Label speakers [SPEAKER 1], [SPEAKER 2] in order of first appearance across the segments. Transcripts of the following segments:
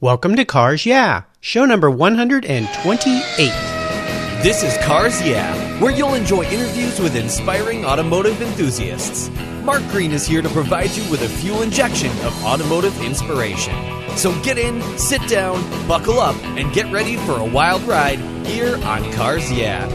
[SPEAKER 1] Welcome to Cars Yeah, show number 128.
[SPEAKER 2] This is Cars Yeah, where you'll enjoy interviews with inspiring automotive enthusiasts. Mark Green is here to provide you with a fuel injection of automotive inspiration. So get in, sit down, buckle up, and get ready for a wild ride here on Cars Yeah.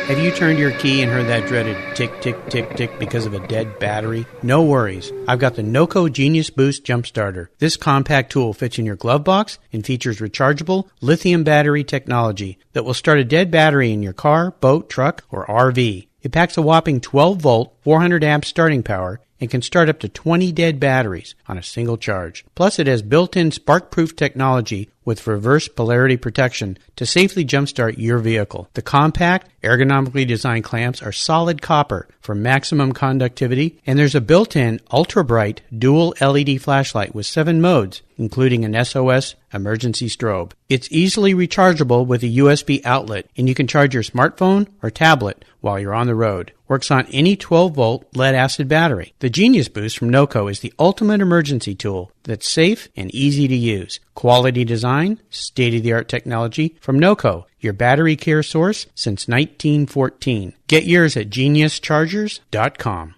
[SPEAKER 1] Have you turned your key and heard that dreaded tick, tick, tick, tick because of a dead battery? No worries. I've got the NOCO Genius Boost Jump Starter. This compact tool fits in your glove box and features rechargeable lithium battery technology that will start a dead battery in your car, boat, truck, or RV. It packs a whopping 12-volt, 400 amp starting power and can start up to 20 dead batteries on a single charge. Plus, it has built-in spark-proof technology with reverse polarity protection to safely jumpstart your vehicle. The compact, ergonomically designed clamps are solid copper for maximum conductivity, and there's a built-in ultra-bright dual LED flashlight with 7 modes, including an SOS emergency strobe. It's easily rechargeable with a USB outlet, and you can charge your smartphone or tablet while you're on the road. Works on any 12-volt lead-acid battery. The Genius Boost from NOCO is the ultimate emergency tool that's safe and easy to use. Quality design, state-of-the-art technology from NOCO, your battery care source since 1914. Get yours at geniuschargers.com.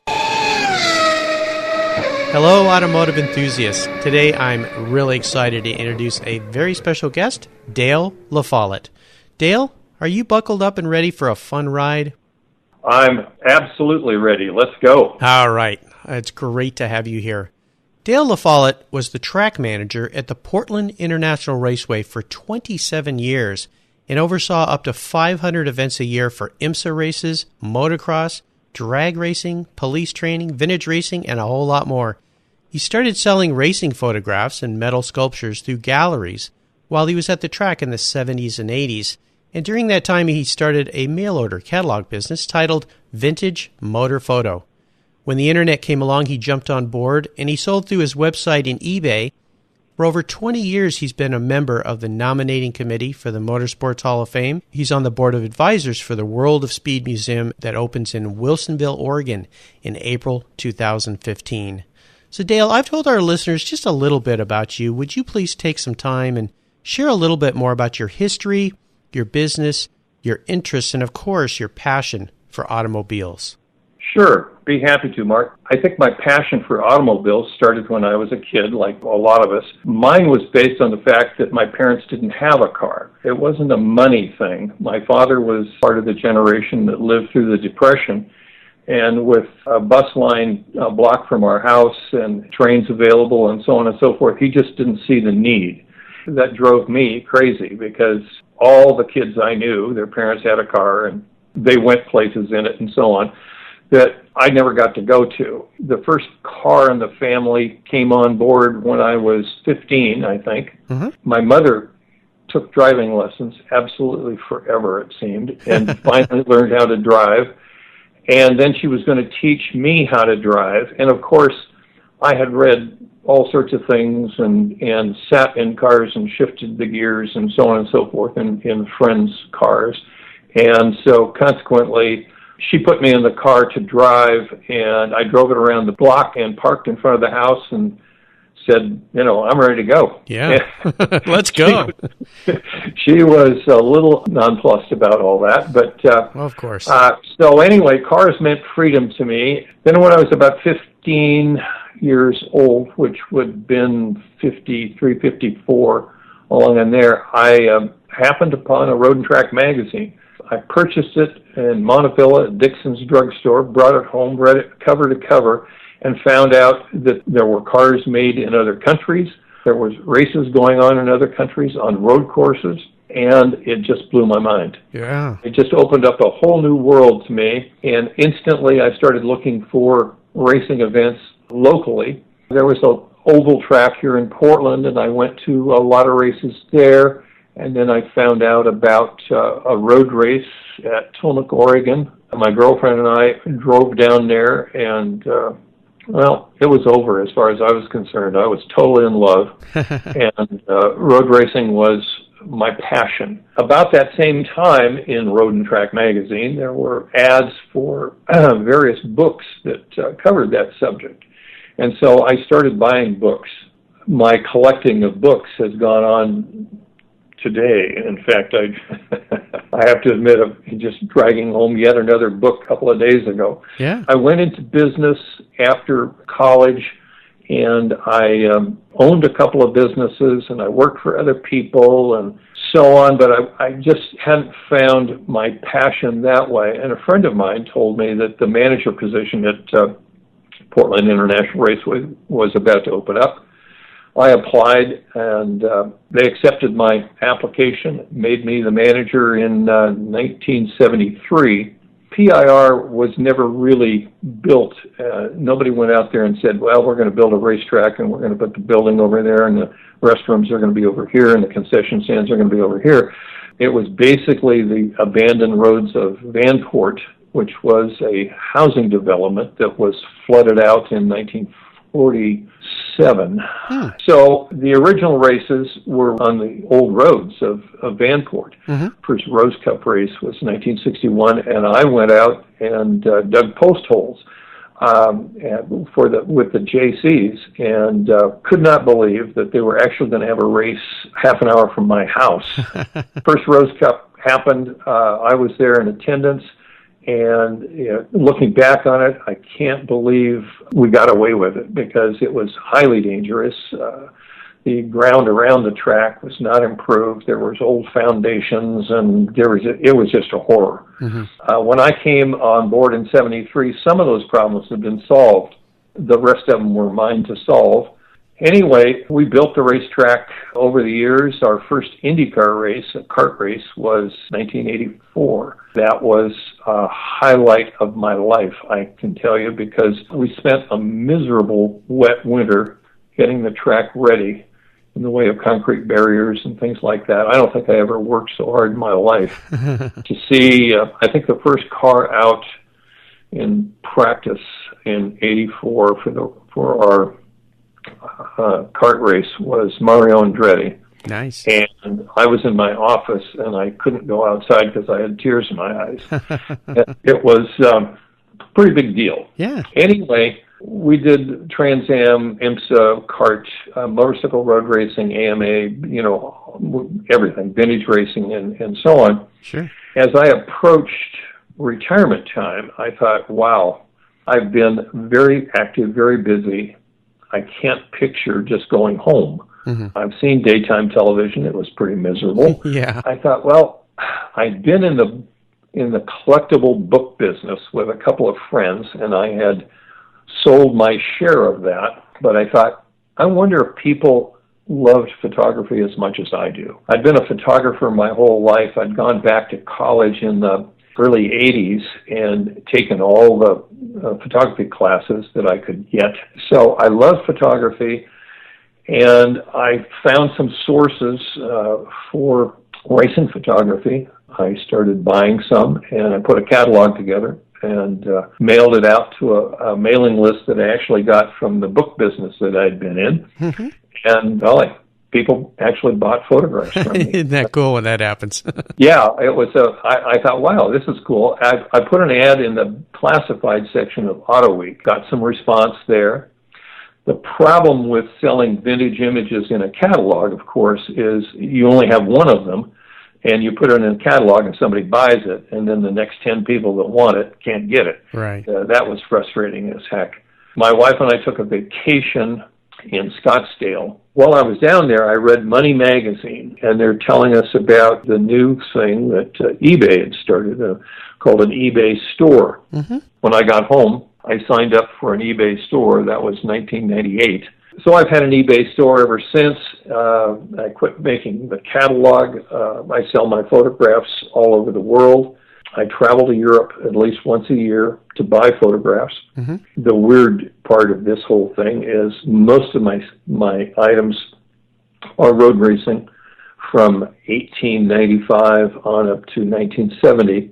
[SPEAKER 1] Hello, automotive enthusiasts. Today I'm really excited to introduce a very special guest, Dale LaFollette. Dale, are you buckled up and ready for a fun ride?
[SPEAKER 3] I'm absolutely ready. Let's go.
[SPEAKER 1] All right. It's great to have you here. Dale LaFollette was the track manager at the Portland International Raceway for 27 years and oversaw up to 500 events a year for IMSA races, motocross, drag racing, police training, vintage racing, and a whole lot more. He started selling racing photographs and metal sculptures through galleries while he was at the track in the 70s and 80s. And during that time, he started a mail-order catalog business titled Vintage Motorphoto. When the internet came along, he jumped on board, and he sold through his website and eBay. For over 20 years, he's been a member of the nominating committee for the Motorsports Hall of Fame. He's on the board of advisors for the World of Speed Museum that opens in Wilsonville, Oregon in April 2015. So, Dale, I've told our listeners just a little bit about you. Would you please take some time and share a little bit more about your history, your business, your interests, and of course, your passion for automobiles?
[SPEAKER 3] Sure. Be happy to, Mark. I think my passion for automobiles started when I was a kid, like a lot of us. Mine was based on the fact that my parents didn't have a car. It wasn't a money thing. My father was part of the generation that lived through the Depression, and with a bus line a block from our house and trains available and so on and so forth, he just didn't see the need. That drove me crazy because all the kids I knew, their parents had a car and they went places in it and so on, that I never got to go to. The first car in the family came on board when I was 15, I think. Mm-hmm. My mother took driving lessons absolutely forever, it seemed, and finally learned how to drive. And then she was going to teach me how to drive. And of course, I had read all sorts of things and sat in cars and shifted the gears and so on and so forth in friends' cars. And so consequently, she put me in the car to drive, and I drove it around the block and parked in front of the house and said, I'm ready to go.
[SPEAKER 1] Yeah, let's go.
[SPEAKER 3] She was a little nonplussed about all that, but
[SPEAKER 1] of course.
[SPEAKER 3] So anyway, cars meant freedom to me. Then when I was about 15 years old, which would have been 53, 54, along in there, I happened upon a Road and Track magazine. I purchased it in Montevilla at Dixon's drugstore, brought it home, read it cover to cover, and found out that there were cars made in other countries. There was races going on in other countries on road courses, and it just blew my mind.
[SPEAKER 1] Yeah.
[SPEAKER 3] It just opened up a whole new world to me, and instantly I started looking for racing events locally. There was an oval track here in Portland, and I went to a lot of races there. And then I found out about a road race at Tillamook, Oregon. My girlfriend and I drove down there, and, it was over as far as I was concerned. I was totally in love, and road racing was my passion. About that same time in Road and Track magazine, there were ads for various books that covered that subject. And so I started buying books. My collecting of books has gone on today. In fact, I have to admit, I'm just dragging home yet another book a couple of days ago.
[SPEAKER 1] Yeah.
[SPEAKER 3] I went into business after college, and I owned a couple of businesses, and I worked for other people and so on, but I just hadn't found my passion that way. And a friend of mine told me that the manager position at Portland International Raceway was about to open up. I applied, and they accepted my application, made me the manager in 1973. PIR was never really built. Nobody went out there and said, well, we're going to build a racetrack, and we're going to put the building over there, and the restrooms are going to be over here, and the concession stands are going to be over here. It was basically the abandoned roads of Vanport, which was a housing development that was flooded out in 1947. So the original races were on the old roads of Vanport. First Rose Cup race was 1961, and I went out and dug post holes with the JCs, and could not believe that they were actually going to have a race half an hour from my house. First Rose Cup happened. I was there in attendance. And looking back on it, I can't believe we got away with it because it was highly dangerous. The ground around the track was not improved. There was old foundations, and it was just a horror. When I came on board in '73, some of those problems had been solved. The rest of them were mine to solve. Anyway, we built the racetrack over the years. Our first IndyCar race, a kart race, was 1984. That was a highlight of my life, I can tell you, because we spent a miserable wet winter getting the track ready in the way of concrete barriers and things like that. I don't think I ever worked so hard in my life. To see, I think the first car out in practice in '84 for our kart race was Mario Andretti.
[SPEAKER 1] Nice.
[SPEAKER 3] And I was in my office, and I couldn't go outside because I had tears in my eyes. It was a pretty big deal.
[SPEAKER 1] Yeah.
[SPEAKER 3] Anyway, we did Trans Am, IMSA, kart, motorcycle road racing, AMA, everything, vintage racing, and so on.
[SPEAKER 1] Sure.
[SPEAKER 3] As I approached retirement time, I thought, wow, I've been very active, very busy. I can't picture just going home. I've seen daytime television. It was pretty miserable.
[SPEAKER 1] Yeah.
[SPEAKER 3] I thought, well, I'd been in the collectible book business with a couple of friends, and I had sold my share of that. But I thought, I wonder if people loved photography as much as I do. I'd been a photographer my whole life. I'd gone back to college in the early 80s and taken all the photography classes that I could get. So I love photography, and I found some sources for racing photography. I started buying some, and I put a catalog together and mailed it out to a mailing list that I actually got from the book business that I'd been in. And people actually bought photographs from me.
[SPEAKER 1] Isn't that cool when that happens?
[SPEAKER 3] Yeah, it was. I thought, wow, this is cool. I put an ad in the classified section of Auto Week, got some response there. The problem with selling vintage images in a catalog, of course, is you only have one of them, and you put it in a catalog and somebody buys it, and then the next 10 people that want it can't get it.
[SPEAKER 1] Right.
[SPEAKER 3] That was frustrating as heck. My wife and I took a vacation in Scottsdale. While I was down there, I read Money Magazine, and they're telling us about the new thing that eBay had started, called an eBay store. When I got home, I signed up for an eBay store. That was 1998. So I've had an eBay store ever since. I quit making the catalog. I sell my photographs all over the world. I travel to Europe at least once a year to buy photographs. The weird part of this whole thing is most of my items are road racing from 1895 on up to 1970.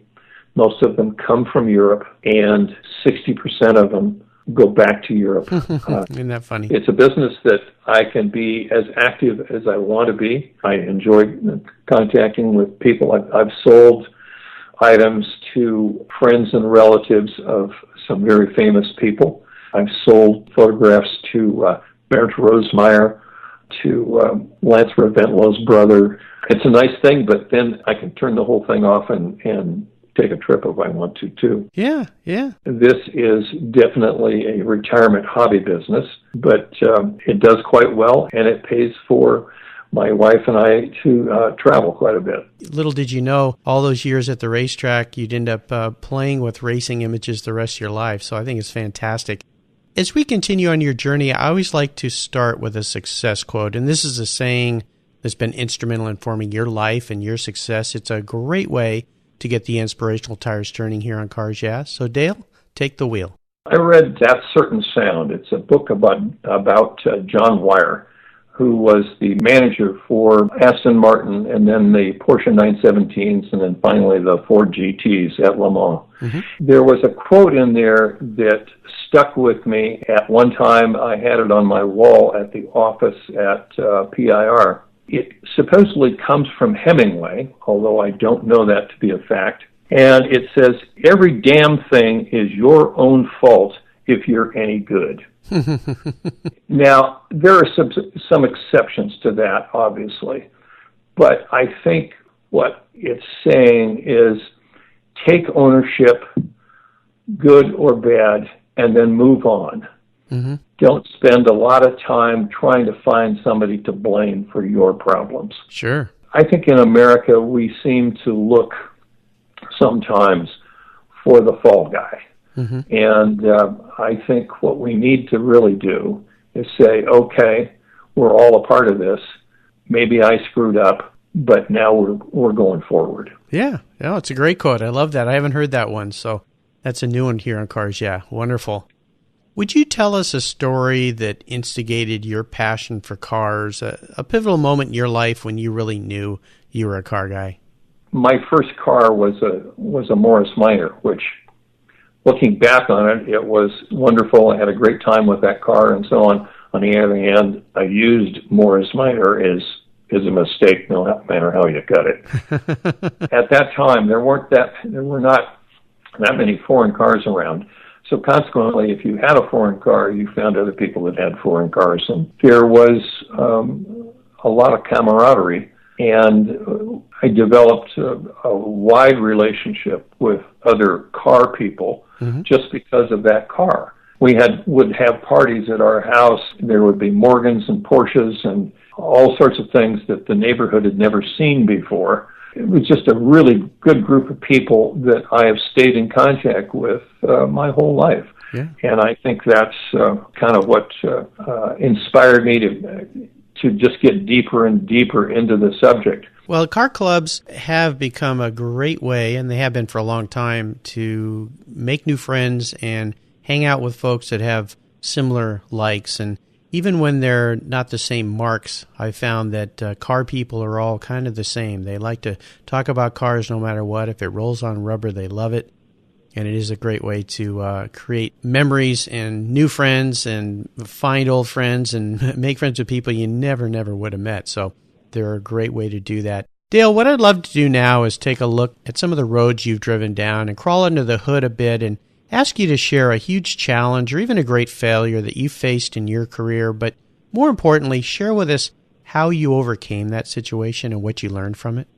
[SPEAKER 3] Most of them come from Europe, and 60% of them go back to Europe.
[SPEAKER 1] Isn't that funny?
[SPEAKER 3] It's a business that I can be as active as I want to be. I enjoy contacting with people. I've sold items to friends and relatives of some very famous people. I've sold photographs to Bernd Rosemeyer, to Lance Raventlow's brother. It's a nice thing, but then I can turn the whole thing off and take a trip if I want to, too.
[SPEAKER 1] Yeah.
[SPEAKER 3] This is definitely a retirement hobby business, but it does quite well, and it pays for my wife and I to travel quite a bit.
[SPEAKER 1] Little did you know, all those years at the racetrack, you'd end up playing with racing images the rest of your life, so I think it's fantastic. As we continue on your journey, I always like to start with a success quote, and this is a saying that's been instrumental in forming your life and your success. It's a great way to get the inspirational tires turning here on Cars Yeah. So Dale, take the wheel.
[SPEAKER 3] I read That Certain Sound. It's a book about John Wyer, who was the manager for Aston Martin and then the Porsche 917s and then finally the Ford GTs at Le Mans. Mm-hmm. There was a quote in there that stuck with me. At one time, I had it on my wall at the office at PIR. It supposedly comes from Hemingway, although I don't know that to be a fact. And it says, "Every damn thing is your own fault if you're any good." Now, there are some exceptions to that, obviously. But I think what it's saying is take ownership, good or bad, and then move on. Mm-hmm. Don't spend a lot of time trying to find somebody to blame for your problems.
[SPEAKER 1] Sure.
[SPEAKER 3] I think in America we seem to look sometimes for the fall guy. Mm-hmm. And I think what we need to really do is say, okay, we're all a part of this. Maybe I screwed up, but now we're going forward.
[SPEAKER 1] Yeah, it's a great quote. I love that. I haven't heard that one, so that's a new one here on Cars Yeah. Wonderful. Would you tell us a story that instigated your passion for cars, a pivotal moment in your life when you really knew you were a car guy?
[SPEAKER 3] My first car was a Morris Minor, which, looking back on it, it was wonderful. I had a great time with that car and so on. On the other hand, a used Morris Minor is a mistake, no matter how you cut it. At that time, there were not that many foreign cars around. So consequently, if you had a foreign car, you found other people that had foreign cars. And there was a lot of camaraderie. And I developed a wide relationship with other car people just because of that car. We would have parties at our house. There would be Morgans and Porsches and all sorts of things that the neighborhood had never seen before. It was just a really good group of people that I have stayed in contact with my whole life. Yeah. And I think that's kind of what inspired me to just get deeper and deeper into the subject.
[SPEAKER 1] Well, car clubs have become a great way, and they have been for a long time, to make new friends and hang out with folks that have similar likes. And even when they're not the same marks, I found that car people are all kind of the same. They like to talk about cars no matter what. If it rolls on rubber, they love it. And it is a great way to create memories and new friends and find old friends and make friends with people you never would have met. So they're a great way to do that. Dale, what I'd love to do now is take a look at some of the roads you've driven down and crawl under the hood a bit and ask you to share a huge challenge or even a great failure that you faced in your career. But more importantly, share with us how you overcame that situation and what you learned from it.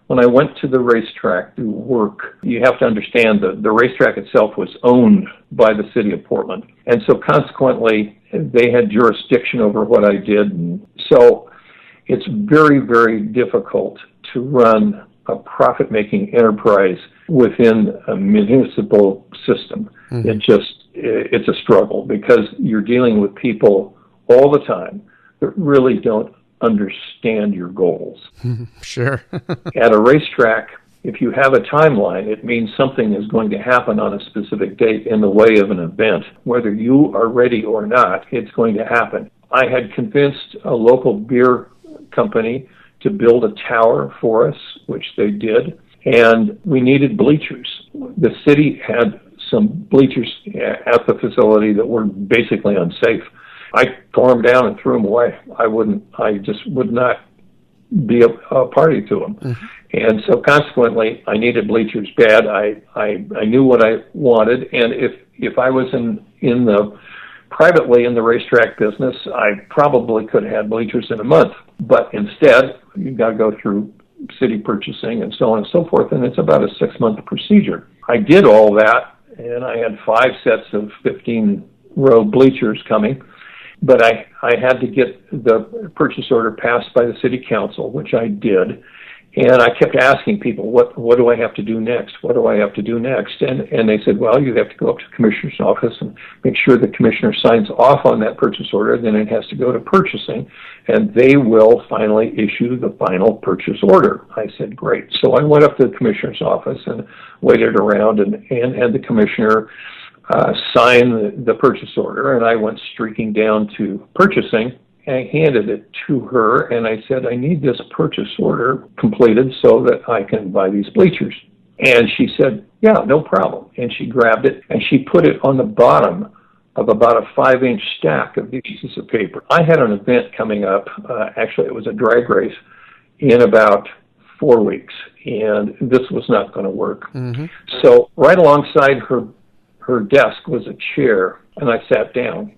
[SPEAKER 3] When I went to the racetrack to work, you have to understand that the racetrack itself was owned by the city of Portland. And so consequently, they had jurisdiction over what I did. And so it's very, very difficult to run a profit-making enterprise within a municipal system. Mm-hmm. It's a struggle because you're dealing with people all the time that really don't understand your goals.
[SPEAKER 1] Sure.
[SPEAKER 3] At a racetrack, if you have a timeline, it means something is going to happen on a specific date in the way of an event. Whether you are ready or not, it's going to happen. I had convinced a local beer company to build a tower for us, which they did, and we needed bleachers. The city had some bleachers at the facility that were basically unsafe. I tore them down and threw them away. I just would not be a party to them. Mm-hmm. And so consequently, I needed bleachers bad. I knew what I wanted, and if I was privately in the racetrack business, I probably could have had bleachers in a month. But instead, you've got to go through city purchasing and so on and so forth, and it's about a 6-month procedure. I did all that, and I had 5 sets of 15-row bleachers coming, but I had to get the purchase order passed by the city council, which I did. And I kept asking people, what do I have to do next? What do I have to do next? And they said, well, you have to go up to the commissioner's office and make sure the commissioner signs off on that purchase order. Then it has to go to purchasing, and they will finally issue the final purchase order. I said, great. So I went up to the commissioner's office and waited around and had the commissioner sign the purchase order. And I went streaking down to purchasing. I handed it to her, and I said, I need this purchase order completed so that I can buy these bleachers. And she said, yeah, no problem. And she grabbed it, and she put it on the bottom of about a 5-inch stack of these pieces of paper. I had an event coming up. Actually, it was a drag race in about 4 weeks, and this was not going to work. Mm-hmm. So right alongside her desk was a chair, and I sat down.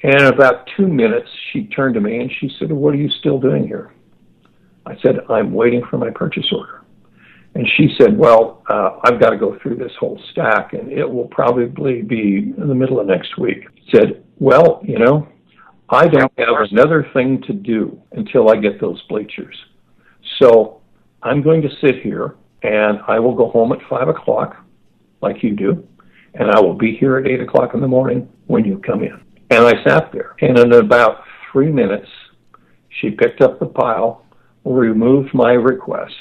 [SPEAKER 3] And in about 2 minutes, she turned to me and she said, what are you still doing here? I said, I'm waiting for my purchase order. And she said, well, I've got to go through this whole stack, and it will probably be in the middle of next week. I said, well, I don't have another thing to do until I get those bleachers. So I'm going to sit here, and I will go home at 5 o'clock, like you do, and I will be here at 8 o'clock in the morning when you come in. And I sat there, and in about 3 minutes, she picked up the pile, removed my request,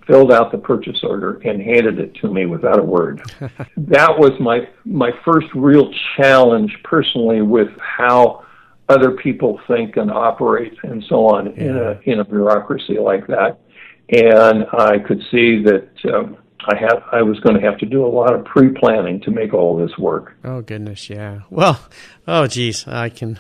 [SPEAKER 3] filled out the purchase order, and handed it to me without a word. That was my first real challenge personally with how other people think and operate and so on in a bureaucracy like that. And I could see that I was going to have to do a lot of pre-planning to make all this work.
[SPEAKER 1] Oh goodness, yeah. Well, oh geez, I can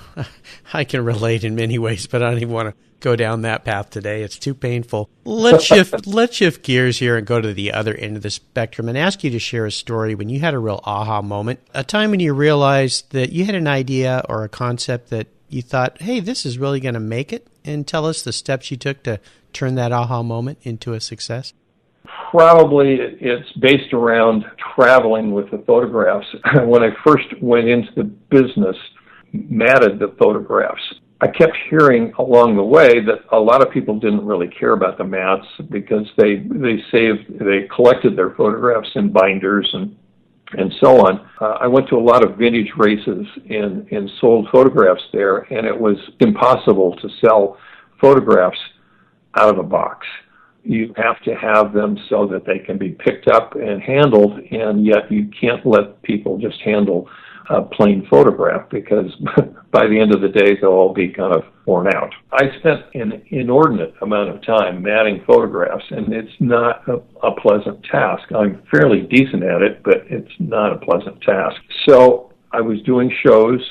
[SPEAKER 1] relate in many ways, but I don't even want to go down that path today. It's too painful. Let's shift gears here and go to the other end of the spectrum and ask you to share a story when you had a real aha moment, a time when you realized that you had an idea or a concept that you thought, hey, this is really going to make it, and tell us the steps you took to turn that aha moment into a success.
[SPEAKER 3] Probably it's based around traveling with the photographs. When I first went into the business, matted the photographs, I kept hearing along the way that a lot of people didn't really care about the mats because they collected their photographs in binders and so on. I went to a lot of vintage races and sold photographs there, and it was impossible to sell photographs out of a box. You have to have them so that they can be picked up and handled, and yet you can't let people just handle a plain photograph because by the end of the day they'll all be kind of worn out. I spent an inordinate amount of time matting photographs, and it's not a pleasant task. I'm fairly decent at it, but it's not a pleasant task. So I was doing shows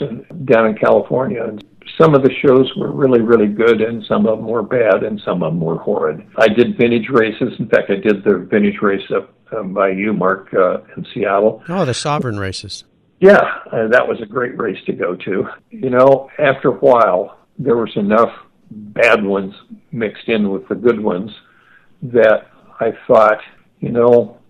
[SPEAKER 3] down in California, and some of the shows were really, really good, and some of them were bad, and some of them were horrid. I did vintage races. In fact, I did the vintage race up by you, Mark, in Seattle.
[SPEAKER 1] Oh, the Sovereign races.
[SPEAKER 3] Yeah, that was a great race to go to. After a while, there was enough bad ones mixed in with the good ones that I thought,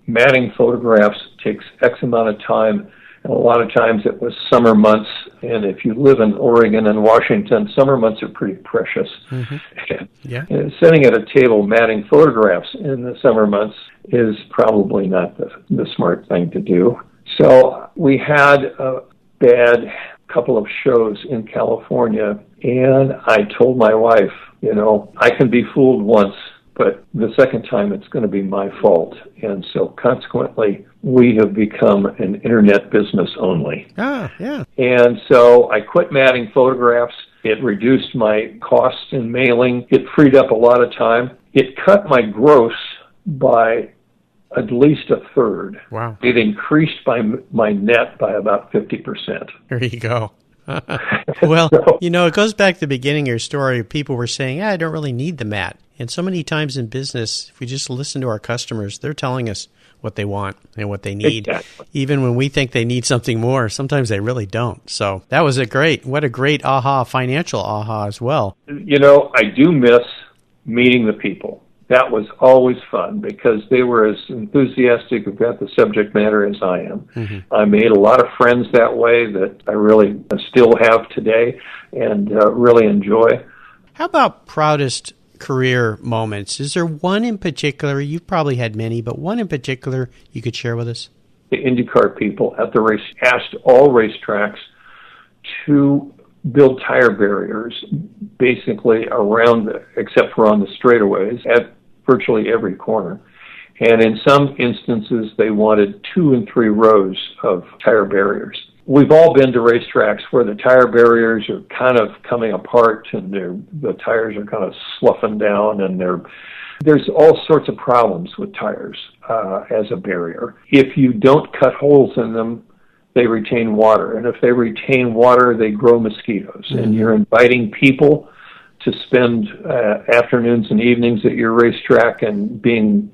[SPEAKER 3] matting photographs takes X amount of time. And a lot of times it was summer months, and if you live in Oregon and Washington, summer months are pretty precious. Mm-hmm. Yeah. And sitting at a table matting photographs in the summer months is probably not the smart thing to do. So we had a bad couple of shows in California, and I told my wife, I can be fooled once, but the second time it's going to be my fault. And so consequently, we have become an internet business only.
[SPEAKER 1] Ah, yeah.
[SPEAKER 3] And so I quit matting photographs. It reduced my costs in mailing. It freed up a lot of time. It cut my gross by at least a third.
[SPEAKER 1] Wow.
[SPEAKER 3] It increased my net by about 50%.
[SPEAKER 1] There you go. Well, it goes back to the beginning of your story. People were saying, I don't really need the mat. And so many times in business, if we just listen to our customers, they're telling us what they want and what they need.
[SPEAKER 3] Exactly.
[SPEAKER 1] Even when we think they need something more, sometimes they really don't. So that was what a great aha, financial aha as well.
[SPEAKER 3] I do miss meeting the people. That was always fun because they were as enthusiastic about the subject matter as I am. Mm-hmm. I made a lot of friends that way that I really still have today and really enjoy.
[SPEAKER 1] How about proudest career moments? Is there one in particular? You've probably had many, but one in particular you could share with us?
[SPEAKER 3] The IndyCar people at the race asked all racetracks to build tire barriers basically around, except for on the straightaways, at virtually every corner. And in some instances, they wanted 2 and 3 rows of tire barriers. We've all been to racetracks where the tire barriers are kind of coming apart and the tires are kind of sloughing down, and there's all sorts of problems with tires as a barrier. If you don't cut holes in them, they retain water. And if they retain water, they grow mosquitoes. Mm-hmm. And you're inviting people to spend afternoons and evenings at your racetrack, and being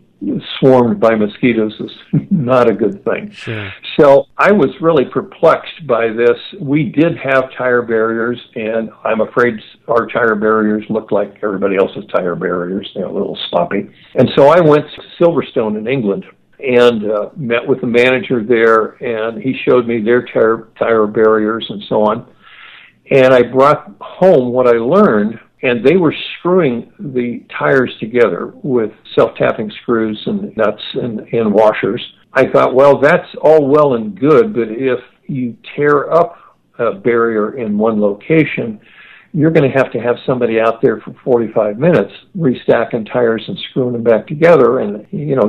[SPEAKER 3] swarmed by mosquitoes is not a good thing.
[SPEAKER 1] Sure.
[SPEAKER 3] So I was really perplexed by this. We did have tire barriers, and I'm afraid our tire barriers looked like everybody else's tire barriers. They're a little sloppy. And so I went to Silverstone in England and met with the manager there, and he showed me their tire barriers and so on. And I brought home what I learned, and they were screwing the tires together with self-tapping screws and nuts and washers. I thought, well, that's all well and good, but if you tear up a barrier in one location, you're going to have somebody out there for 45 minutes restacking tires and screwing them back together. And,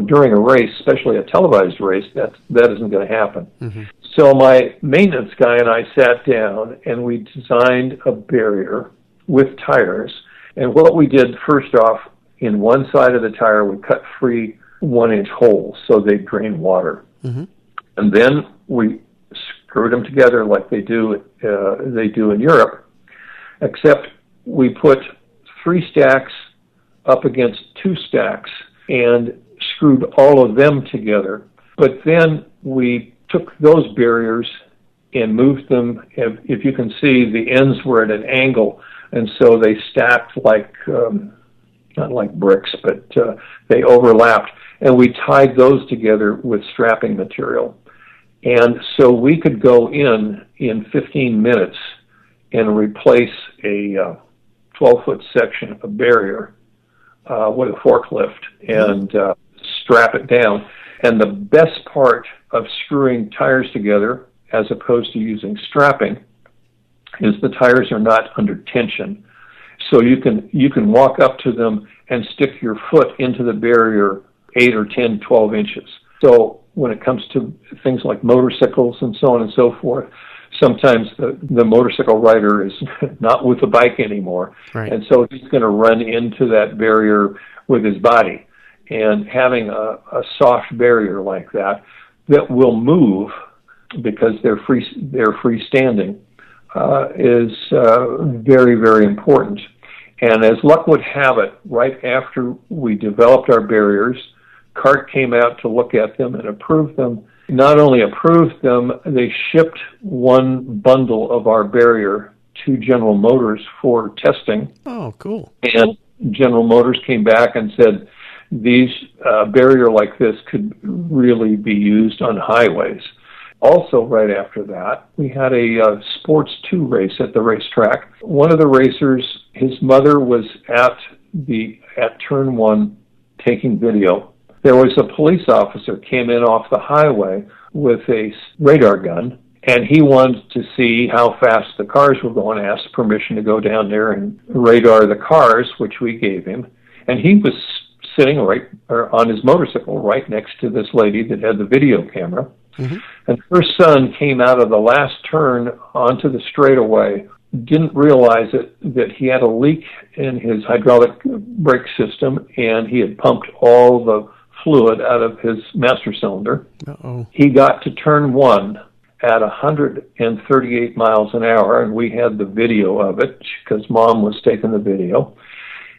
[SPEAKER 3] during a race, especially a televised race, that isn't going to happen. Mm-hmm. So my maintenance guy and I sat down, and we designed a barrier with tires. And what we did, first off, in one side of the tire, we cut free 1-inch holes so they drain water. Mm-hmm. And then we screwed them together like they do in Europe, except we put 3 stacks up against 2 stacks and screwed all of them together. But then we took those barriers and moved them. If you can see, the ends were at an angle, and so they stacked like, not like bricks, but they overlapped. And we tied those together with strapping material. And so we could go in 15 minutes and replace a 12-foot section of barrier with a forklift and strap it down. And the best part of screwing tires together, as opposed to using strapping, is the tires are not under tension. So you can walk up to them and stick your foot into the barrier 8 or 10, 12 inches. So when it comes to things like motorcycles and so on and so forth, sometimes the motorcycle rider is not with the bike anymore.
[SPEAKER 1] Right.
[SPEAKER 3] And so he's going to run into that barrier with his body. And having a soft barrier like that will move because they're freestanding is very, very important. And as luck would have it, right after we developed our barriers, CART came out to look at them and approve them. Not only approved them, they shipped one bundle of our barrier to General Motors for testing.
[SPEAKER 1] Oh, cool.
[SPEAKER 3] And General Motors came back and said, these barrier like this could really be used on highways. Also, right after that, we had a Sports 2 race at the racetrack. One of the racers, his mother was at turn 1 taking video. There was a police officer came in off the highway with a radar gun, and he wanted to see how fast the cars were going, asked permission to go down there and radar the cars, which we gave him. And he was sitting on his motorcycle right next to this lady that had the video camera. Mm-hmm. And her son came out of the last turn onto the straightaway, didn't realize that he had a leak in his hydraulic brake system, and he had pumped all the fluid out of his master cylinder.
[SPEAKER 1] Uh-oh.
[SPEAKER 3] He got to turn 1 at 138 miles an hour, and we had the video of it because Mom was taking the video.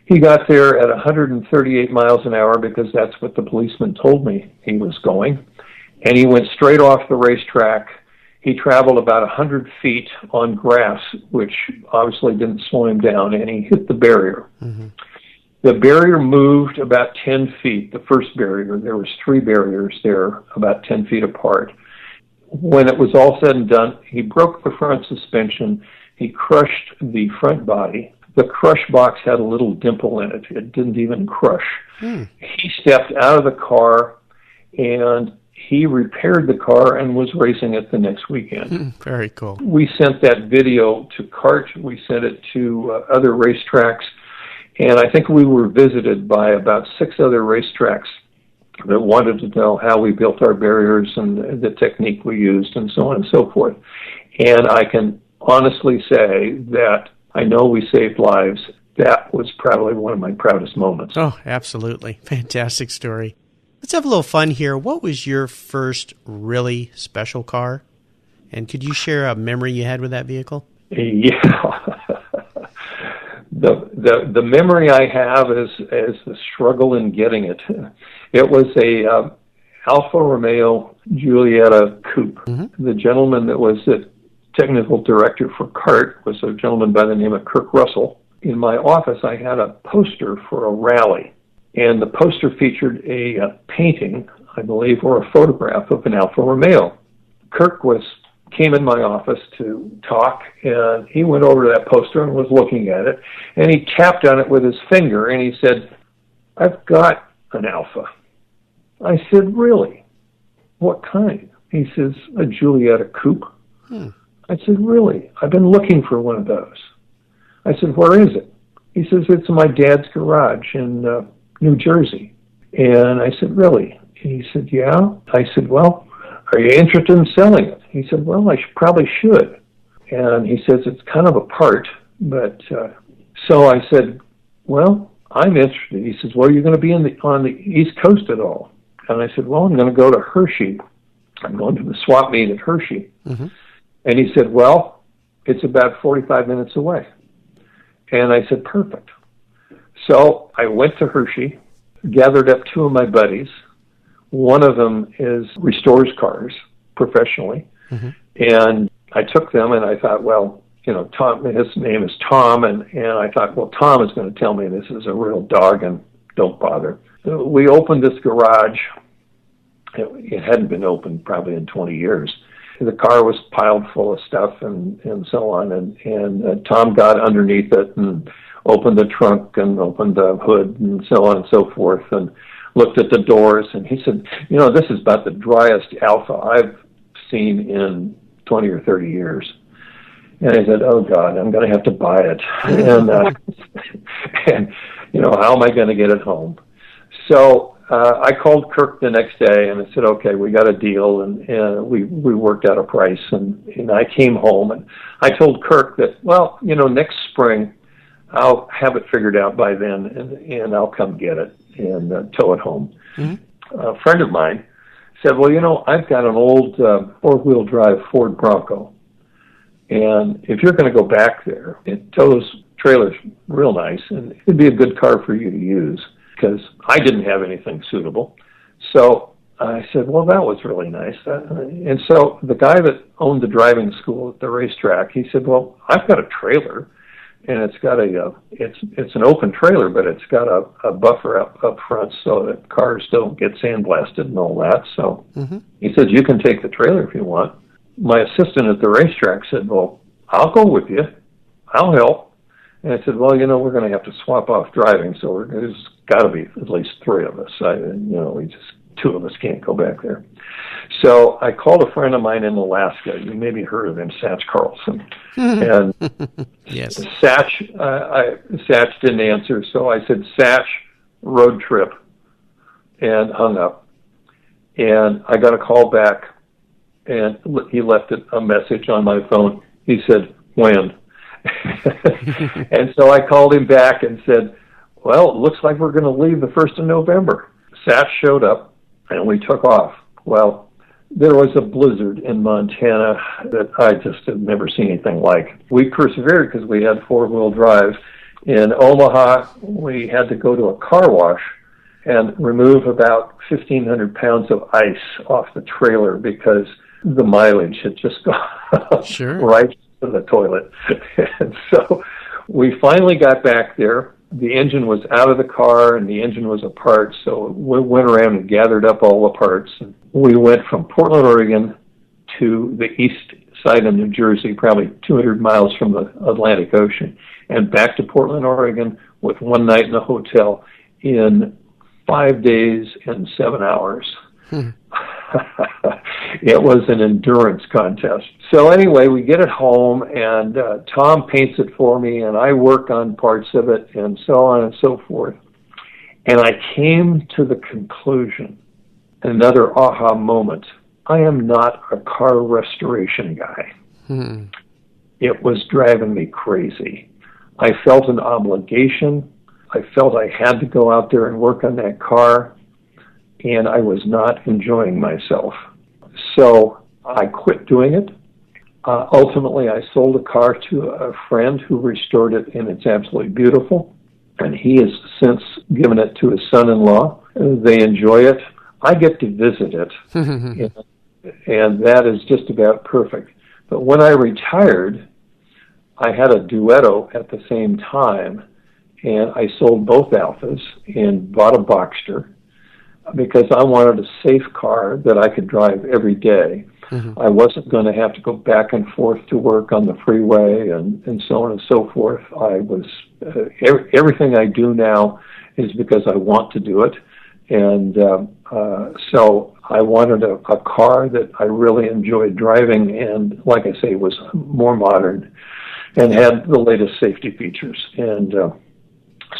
[SPEAKER 3] He got there at 138 miles an hour because that's what the policeman told me he was going. And he went straight off the racetrack. He traveled about 100 feet on grass, which obviously didn't slow him down, and he hit the barrier. Mm-hmm. The barrier moved about 10 feet, the first barrier. There was 3 barriers there, about 10 feet apart. When it was all said and done, he broke the front suspension. He crushed the front body. The crush box had a little dimple in it. It didn't even crush. He stepped out of the car, and he repaired the car and was racing it the next weekend.
[SPEAKER 1] Very cool.
[SPEAKER 3] We sent that video to CART. We sent it to other racetracks. And I think we were visited by about 6 other racetracks that wanted to know how we built our barriers and the technique we used and so on and so forth. And I can honestly say that I know we saved lives. That was probably one of my proudest moments.
[SPEAKER 1] Oh, absolutely. Fantastic story. Let's have a little fun here. What was your first really special car? And could you share a memory you had with that vehicle?
[SPEAKER 3] Yeah. The memory I have is the struggle in getting it. It was a Alfa Romeo Giulietta coupe. Mm-hmm. The gentleman that was the technical director for CART was a gentleman by the name of Kirk Russell. In my office, I had a poster for a rally, and the poster featured a painting, I believe, or a photograph of an Alfa Romeo. Kirk came in my office to talk, and he went over to that poster and was looking at it, and he tapped on it with his finger, and he said, "I've got an Alfa." I said, "Really? What kind?" He says, "A Giulietta coupe." I said, "Really? I've been looking for one of those." I said, "Where is it?" He says, "It's in my dad's garage in New Jersey." And I said, "Really?" And he said, "Yeah." I said, "Well, are you interested in selling it?" He said, "Well, I probably should." And he says, "It's kind of a part, but..." So I said, "Well, I'm interested." He says, "Well, are you going to be on the East Coast at all?" And I said, "Well, I'm going to go to Hershey. I'm going to the swap meet at Hershey." Mm-hmm. And he said, "Well, it's about 45 minutes away." And I said, "Perfect." So I went to Hershey, gathered up 2 of my buddies. One of them restores cars professionally. Mm-hmm. And I took them, and I thought, well, Tom, his name is Tom, and I thought, well, Tom is going to tell me this is a real dog, and don't bother. So we opened this garage. It hadn't been opened probably in 20 years. The car was piled full of stuff and so on, and Tom got underneath it and opened the trunk and opened the hood and so on and so forth, and looked at the doors, and he said, "This is about the driest Alfa I've seen in 20 or 30 years." And I said, "Oh God, I'm going to have to buy it." And how am I going to get it home? So I called Kirk the next day, and I said, "Okay, we got a deal," and we worked out a price, and I came home, and I told Kirk that, well, next spring I'll have it figured out by then, and I'll come get it and tow it home. Mm-hmm. A friend of mine said, "Well, I've got an old 4-wheel drive Ford Bronco, and if you're going to go back there, it tows trailers real nice, and it'd be a good car for you to use," because I didn't have anything suitable. So I said, "Well, that was really nice." And so the guy that owned the driving school at the racetrack, he said, "Well, I've got a trailer, and it's got it's an open trailer, but it's got a buffer up front so that cars don't get sandblasted and all that." So mm-hmm. He said, "You can take the trailer if you want." My assistant at the racetrack said, "Well, I'll go with you. I'll help." And I said, "Well, we're going to have to swap off driving, so there's got to be at least 3 of us. We just 2 of us can't go back there." So I called a friend of mine in Alaska. You maybe heard of him, Satch Carlson. And
[SPEAKER 1] yes,
[SPEAKER 3] Satch didn't answer, so I said, "Satch, road trip," and hung up. And I got a call back, and he left a message on my phone. He said, "When?" And so I called him back and said, "Well, it looks like we're going to leave the 1st of November." SAT showed up, and we took off. Well, there was a blizzard in Montana that I just had never seen anything like. We persevered because we had four-wheel drive. In Omaha, we had to go to a car wash and remove about 1,500 pounds of ice off the trailer because the mileage had just gone
[SPEAKER 1] Sure.
[SPEAKER 3] right to the toilet. And so we finally got back there. The engine was out of the car and the engine was apart, so we went around and gathered up all the parts. We went from Portland, Oregon to the east side of New Jersey, probably 200 miles from the Atlantic Ocean, and back to Portland, Oregon with one night in a hotel in 5 days and 7 hours. It was an endurance contest. So anyway, we get it home, and Tom paints it for me, and I work on parts of it, and so on and so forth. And I came to the conclusion, another aha moment, I am not a car restoration guy. It was driving me crazy. I felt an obligation. I felt I had to go out there and work on that car, and I was not enjoying myself. So I quit doing it. Ultimately, I sold a car to a friend who restored it, and it's absolutely beautiful. And he has since given it to his son-in-law. They enjoy it. I get to visit it, and that is just about perfect. But when I retired, I had a Duetto at the same time, and I sold both Alphas and bought a Boxster because I wanted a safe car that I could drive every day. I wasn't going to have to go back and forth to work on the freeway and so on and so forth. I was everything I do now is because I want to do it, and so I wanted a car that I really enjoyed driving, and like I say, was more modern and had the latest safety features. And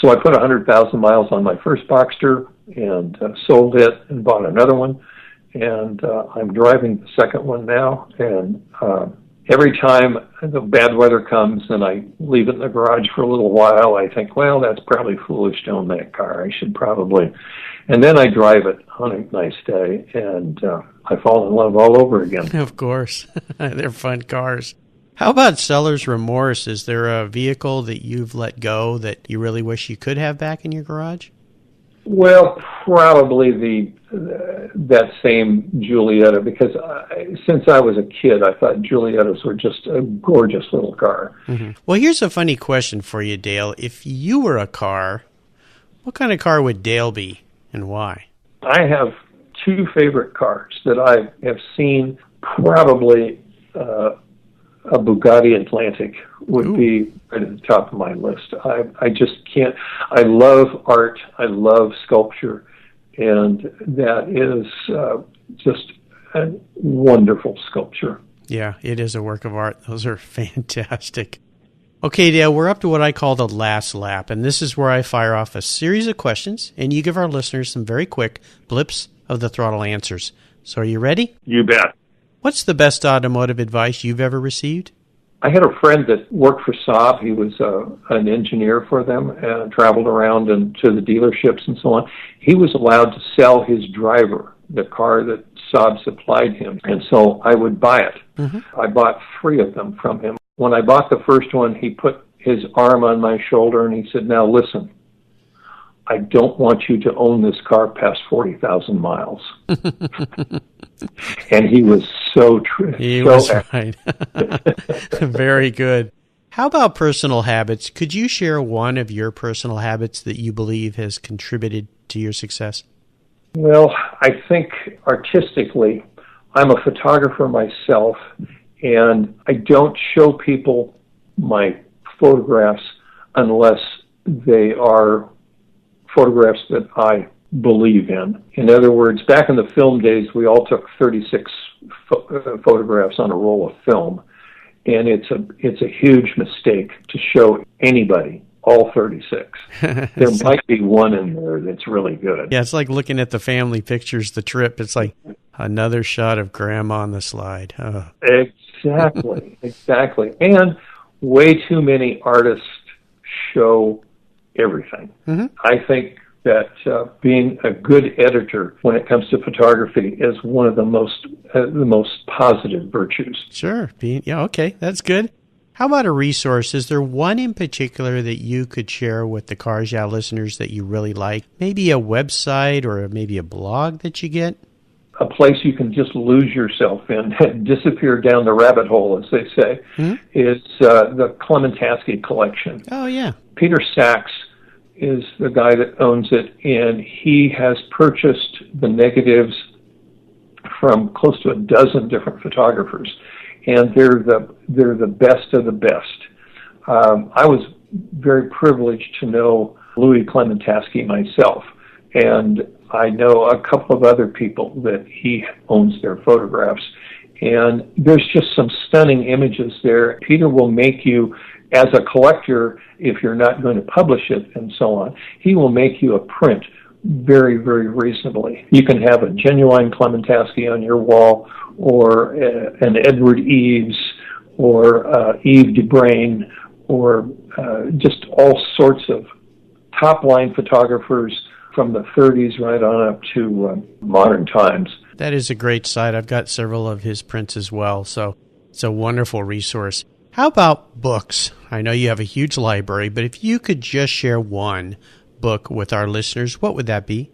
[SPEAKER 3] so I put 100,000 miles on my first Boxster and sold it and bought another one. And I'm driving the second one now. And every time the bad weather comes and I leave it in the garage for a little while, I think, well, that's probably foolish to own that car. I should probably. And then I drive it on a nice day, and I fall in love all over again.
[SPEAKER 1] Of course. They're fun cars. How about seller's remorse? Is there a vehicle that you've let go that you really wish you could have back in your garage?
[SPEAKER 3] Well, probably that same Giulietta, because since I was a kid, I thought Giuliettas were just a gorgeous little car.
[SPEAKER 1] Well, here's a funny question for you, Dale. If you were a car, what kind of car would Dale be, and why?
[SPEAKER 3] I have two favorite cars that I have seen. Probably a Bugatti Atlantic would be right at the top of my list. I just can't. I love art. I love sculpture, and that is just a wonderful sculpture.
[SPEAKER 1] Yeah, it is a work of art. Those are fantastic. Okay, Dale, we're up to what I call the last lap, and this is where I fire off a series of questions, and you give our listeners some very quick blips of the throttle answers. So are you ready?
[SPEAKER 3] You bet.
[SPEAKER 1] What's the best automotive advice you've ever received?
[SPEAKER 3] I had a friend that worked for Saab. He was an engineer for them and traveled around and to the dealerships and so on. He was allowed to sell his driver, the car that Saab supplied him, and so I would buy it. I bought 3 of them from him. When I bought the first one, he put his arm on my shoulder and he said, "Now listen, I don't want you to own this car past 40,000 miles." And he was so true.
[SPEAKER 1] He was right. Very good. How about personal habits? Could you share one of your personal habits that you believe has contributed to your success?
[SPEAKER 3] Well, I think artistically, I'm a photographer myself, and I don't show people my photographs unless they are photographs that I believe in. In other words, back in the film days, we all took 36 photographs on a roll of film, and it's a huge mistake to show anybody all 36. There might be one in there that's really good.
[SPEAKER 1] Yeah, it's like looking at the family pictures, the trip. It's like another shot of Grandma on the slide. Oh.
[SPEAKER 3] Exactly. And way too many artists show everything. I think that being a good editor when it comes to photography is one of the most positive virtues.
[SPEAKER 1] Sure. Yeah, okay, that's good. How about a resource? Is there one in particular that you could share with the Cars Yeah listeners that you really like? Maybe a website or maybe a blog that you get?
[SPEAKER 3] A place you can just lose yourself in and disappear down the rabbit hole, as they say, is the Clementaski collection.
[SPEAKER 1] Oh, yeah.
[SPEAKER 3] Peter Sachs is the guy that owns it, and he has purchased the negatives from close to a dozen different photographers, and they're the best of the best. I was very privileged to know Louis Clementaski myself, and I know a couple of other people that he owns their photographs, and there's just some stunning images there. Peter will make you, as a collector, if you're not going to publish it and so on, he will make you a print very, very reasonably. You can have a genuine Clementaski on your wall, or an Edward Eves, or Yves Dubrain, or just all sorts of top-line photographers from the 30s right on up to modern times.
[SPEAKER 1] That is a great site. I've got several of his prints as well, so it's a wonderful resource. How about books? I know you have a huge library, but if you could just share one book with our listeners, what would that be?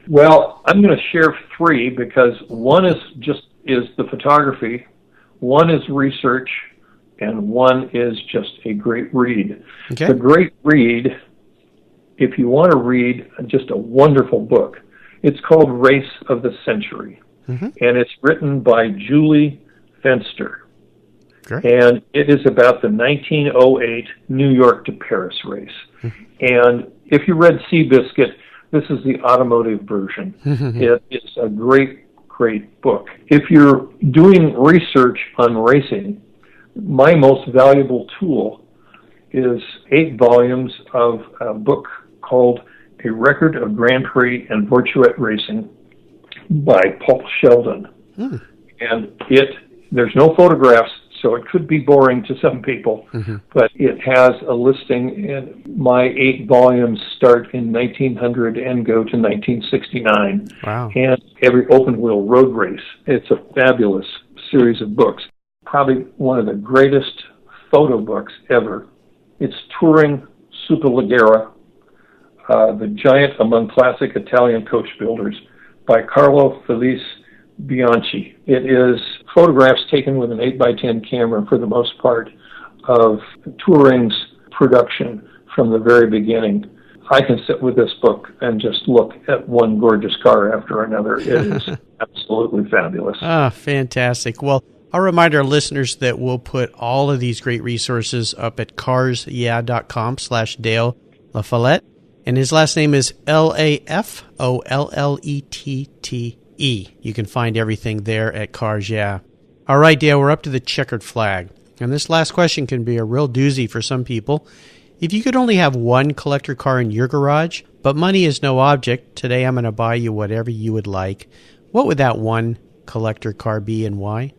[SPEAKER 3] Well, I'm going to share three, because one is the photography, one is research, and one is just a great read.
[SPEAKER 1] Okay.
[SPEAKER 3] The great read, if you want to read just a wonderful book, it's called Race of the Century, and it's written by Julie Fenster.
[SPEAKER 1] Great.
[SPEAKER 3] And it is about the 1908 New York to Paris race. And if you read Seabiscuit, this is the automotive version. It is a great, great book. If you're doing research on racing, my most valuable tool is 8 volumes of a book called A Record of Grand Prix and Vortuette Racing by Paul Sheldon. And there's no photographs, so it could be boring to some people, but it has a listing, and my 8 volumes start in 1900 and go to 1969.
[SPEAKER 1] Wow.
[SPEAKER 3] And every open-wheel road race. It's a fabulous series of books. Probably one of the greatest photo books ever. It's Touring Superleggera, the giant among classic Italian coach builders, by Carlo Felice Bianchi. It is photographs taken with an 8x10 camera, for the most part, of Touring's production from the very beginning. I can sit with this book and just look at one gorgeous car after another. It is absolutely fabulous.
[SPEAKER 1] Ah, fantastic. Well, I'll remind our listeners that we'll put all of these great resources up at carsyeah.com/Dale LaFollette. And his last name is LaFollette. You can find everything there at Cars Yeah. All right, Dale, we're up to the checkered flag. And this last question can be a real doozy for some people. If you could only have one collector car in your garage, but money is no object, today I'm going to buy you whatever you would like, what would that one collector car be and why?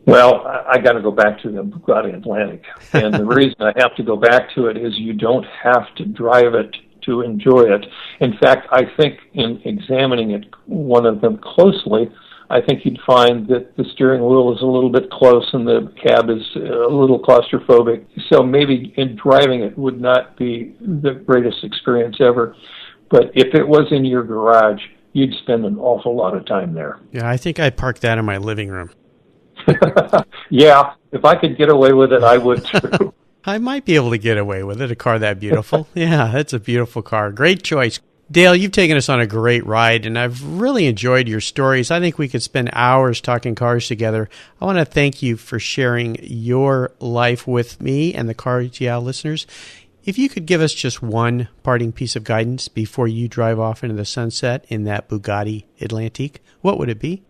[SPEAKER 3] Well, I got to go back to the Bugatti Atlantic. And the reason I have to go back to it is you don't have to drive it to enjoy it. In fact, I think in examining one of them closely, I think you'd find that the steering wheel is a little bit close and the cab is a little claustrophobic. So maybe in driving it would not be the greatest experience ever. But if it was in your garage, you'd spend an awful lot of time there.
[SPEAKER 1] Yeah, I think I'd park that in my living room.
[SPEAKER 3] Yeah, if I could get away with it, I would too.
[SPEAKER 1] I might be able to get away with it, a car that beautiful. Yeah, that's a beautiful car. Great choice. Dale, you've taken us on a great ride, and I've really enjoyed your stories. I think we could spend hours talking cars together. I want to thank you for sharing your life with me and the Cars Yeah listeners. If you could give us just one parting piece of guidance before you drive off into the sunset in that Bugatti Atlantique, what would it be?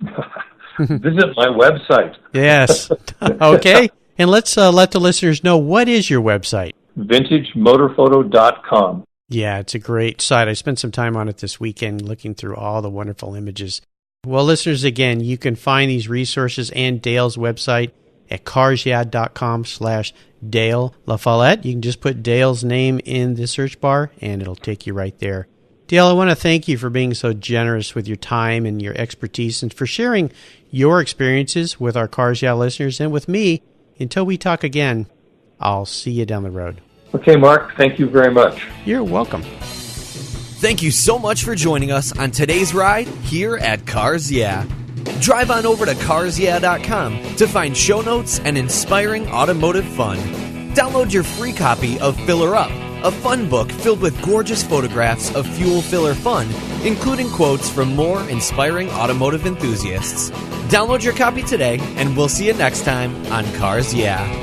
[SPEAKER 3] Visit my website.
[SPEAKER 1] Yes. Okay. And let's let the listeners know, what is your website?
[SPEAKER 3] VintageMotorphoto.com.
[SPEAKER 1] Yeah, it's a great site. I spent some time on it this weekend looking through all the wonderful images. Well, listeners, again, you can find these resources and Dale's website at carsyeah.com/Dale LaFollette. You can just put Dale's name in the search bar and it'll take you right there. Dale, I want to thank you for being so generous with your time and your expertise and for sharing your experiences with our Cars Yeah listeners and with me. Until we talk again, I'll see you down the road.
[SPEAKER 3] Okay, Mark, thank you very much.
[SPEAKER 1] You're welcome.
[SPEAKER 2] Thank you so much for joining us on today's ride here at Cars Yeah. Drive on over to carsyeah.com to find show notes and inspiring automotive fun. Download your free copy of Filler Up, a fun book filled with gorgeous photographs of fuel filler fun, including quotes from more inspiring automotive enthusiasts. Download your copy today, and we'll see you next time on Cars Yeah.